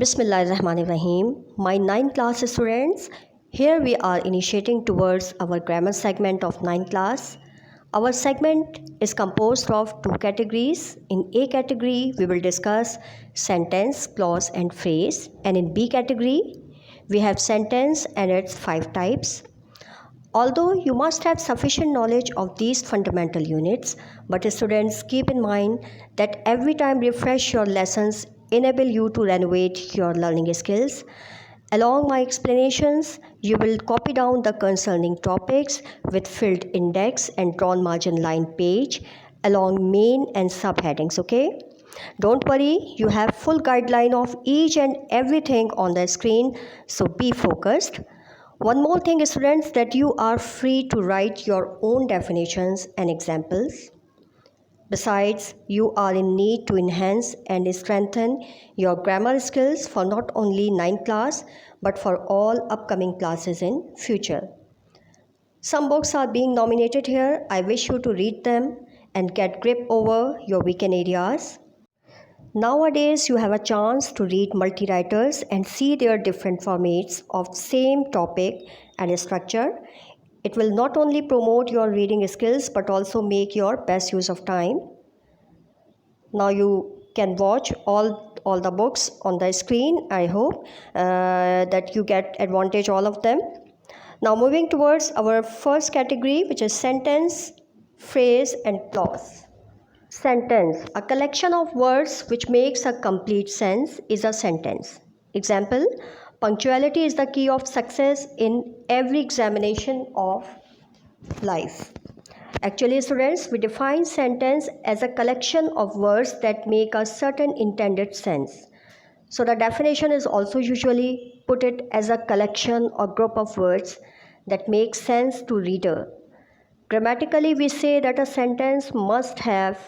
Bismillahirrahmanirrahim. My 9th class students, here we are initiating towards our grammar segment of 9th class. Our segment is composed of two categories. In A category, we will discuss sentence, clause and phrase. And in B category, we have sentence and its 5 types. Although you must have sufficient knowledge of these fundamental units, but students keep in mind that every time refresh your lessons enable you to renovate your learning skills. Along my explanations, you will copy down the concerning topics with filled index and drawn margin line page along main and subheadings, okay? Don't worry, you have full guideline of each and everything on the screen, so be focused. One more thing, students, that you are free to write your own definitions and examples. Besides, you are in need to enhance and strengthen your grammar skills for not only 9th class but for all upcoming classes in future. Some books are being nominated here. I wish you to read them and get grip over your weekend areas. Nowadays, you have a chance to read multi-writers and see their different formats of same topic and structure. It will not only promote your reading skills but also make your best use of time. Now you can watch all the books on the screen. I hope that you get advantage all of them. Now moving towards our first category, which is sentence, phrase and clause. Sentence, a collection of words which makes a complete sense, is a sentence. Example, punctuality is the key of success in every examination of life. Actually, students, we define sentence as a collection of words that make a certain intended sense. So the definition is also usually put it as a collection or group of words that make sense to reader. Grammatically, we say that a sentence must have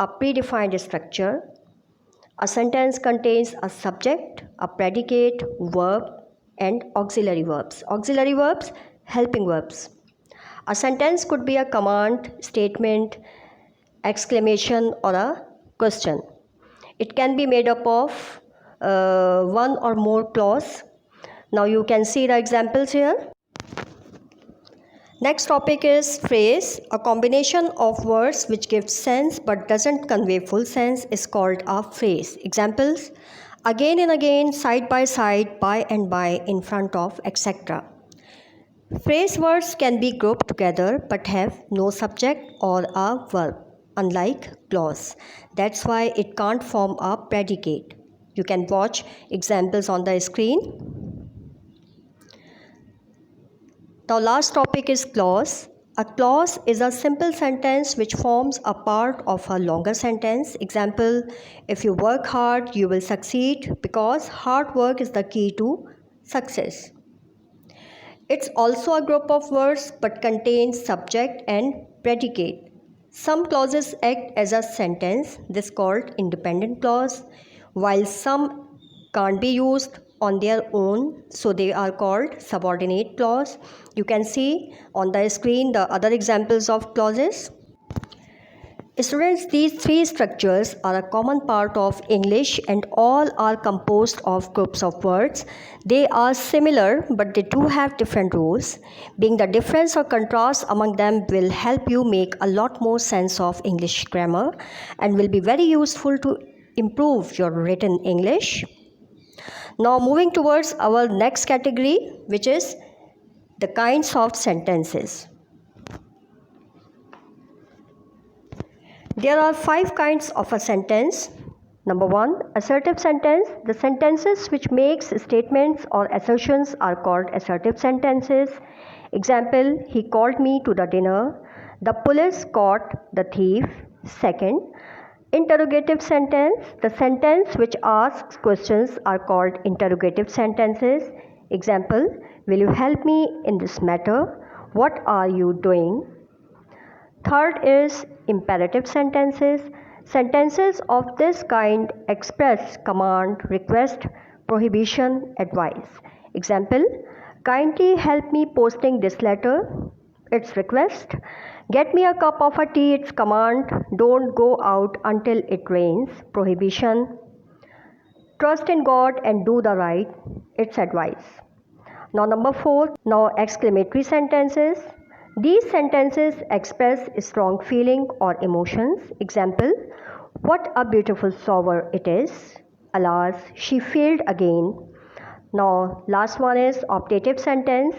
a predefined structure. A sentence contains a subject, a predicate, verb, and auxiliary verbs. Auxiliary verbs, helping verbs. A sentence could be a command, statement, exclamation, or a question. It can be made up of one or more clause. Now you can see the examples here. Next topic is phrase. A combination of words which gives sense but doesn't convey full sense is called a phrase. Examples: again and again, side by side, by and by, in front of, etc. Phrase words can be grouped together but have no subject or a verb, unlike clause. That's why it can't form a predicate. You can watch examples on the screen. Now last topic is clause. A clause is a simple sentence which forms a part of a longer sentence. Example, if you work hard, you will succeed, because hard work is the key to success. It's also a group of words but contains subject and predicate. Some clauses act as a sentence, this is called independent clause, while some can't be used on their own, so they are called subordinate clause. You can see on the screen the other examples of clauses. Students, these three structures are a common part of English and all are composed of groups of words. They are similar but they do have different rules. Being the difference or contrast among them will help you make a lot more sense of English grammar and will be very useful to improve your written English. Now moving towards our next category, which is the kinds of sentences. There are 5 kinds of a sentence. Number 1, assertive sentence. The sentences which makes statements or assertions are called assertive sentences. Example, he called me to the dinner. The police caught the thief. Second, interrogative sentence. The sentence which asks questions are called interrogative sentences. Example, will you help me in this matter? What are you doing? Third is imperative sentences. Sentences of this kind express command, request, prohibition, advice. Example, kindly help me posting this letter. It's request. Get me a cup of a tea. It's command. Don't go out until it rains. Prohibition. Trust in God and do the right, it's advice. Now number 4, now exclamatory sentences. These sentences express strong feeling or emotions. Example, what a beautiful flower it is. Alas, she failed again. Now last one is optative sentence.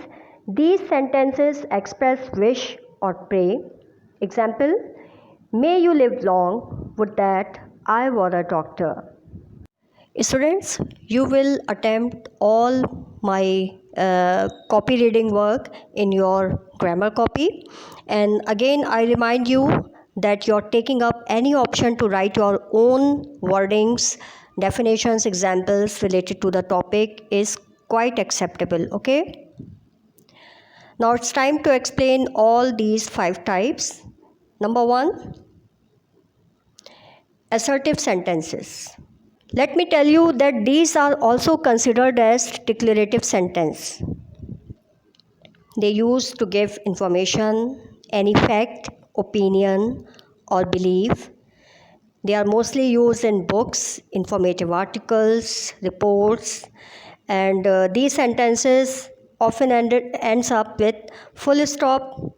These sentences express wish or pray. Example, may you live long, would that I were a doctor. Students, you will attempt all my copy reading work in your grammar copy, and again I remind you that you're taking up any option to write your own wordings, definitions, examples related to the topic is quite acceptable. Okay, now it's time to explain all these 5 types. Number 1, assertive sentences. Let me tell you that these are also considered as declarative sentence. They use to give information, any fact, opinion, or belief. They are mostly used in books, informative articles, reports, and these sentences often ends up with full stop,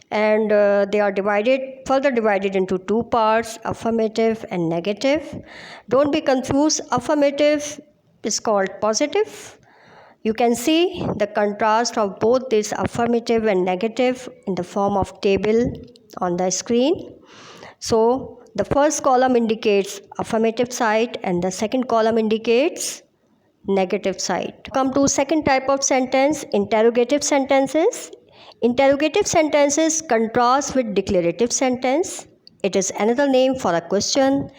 and they are further divided into 2 parts, affirmative and negative. Don't be confused, affirmative is called positive. You can see the contrast of both this affirmative and negative in the form of table on the screen. So the first column indicates affirmative side and the second column indicates negative side. Come to second type of sentence, interrogative sentences. Interrogative sentences contrast with declarative sentence. It is another name for a question.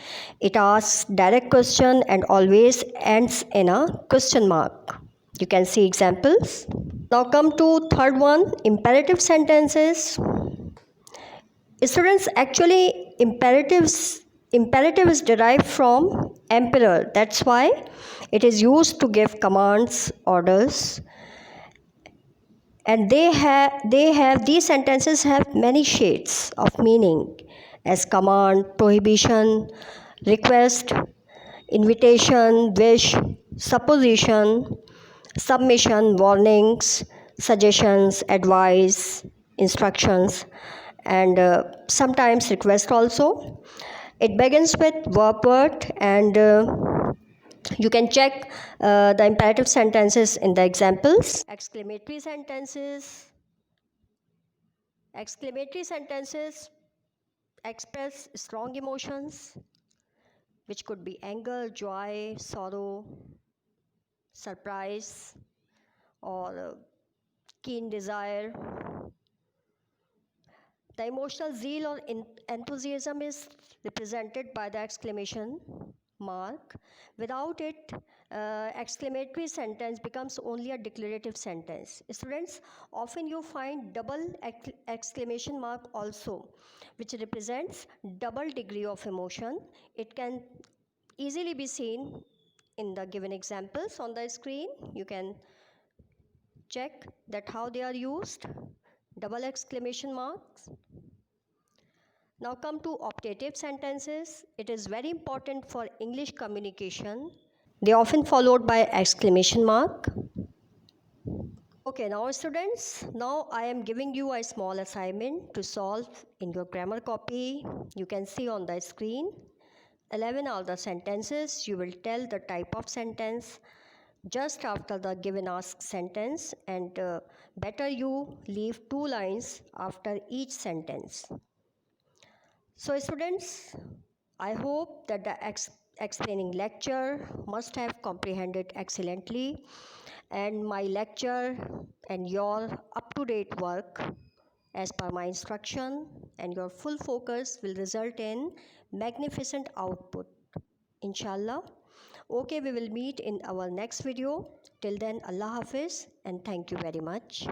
It asks direct question and always ends in a question mark. You can see examples. Now come to third one, imperative sentences. Students, actually imperative is derived from emperor. That's why it is used to give commands, orders, and these sentences have many shades of meaning as command, prohibition, request, invitation, wish, supposition, submission, warnings, suggestions, advice, instructions, and sometimes request also. It begins with verb word, and you can check the imperative sentences in the examples. Exclamatory sentences express strong emotions, which could be anger, joy, sorrow, surprise, or keen desire. The emotional zeal or enthusiasm is represented by the exclamation mark. Without it, exclamatory sentence becomes only a declarative sentence. Students, often you find double exclamation mark also, which represents double degree of emotion. It can easily be seen in the given examples on the screen. You can check that how they are used. Double exclamation marks. Now come to optative sentences. It is very important for English communication. They are often followed by exclamation mark. Okay, now students, now I am giving you a small assignment to solve in your grammar copy. You can see on the screen. 11 are the sentences. You will tell the type of sentence just after the given ask sentence, and better you leave 2 lines after each sentence. So students, I hope that the explaining lecture must have comprehended excellently, and my lecture and your up-to-date work as per my instruction and your full focus will result in magnificent output, inshallah. Okay, we will meet in our next video. Till then, Allah Hafiz and thank you very much.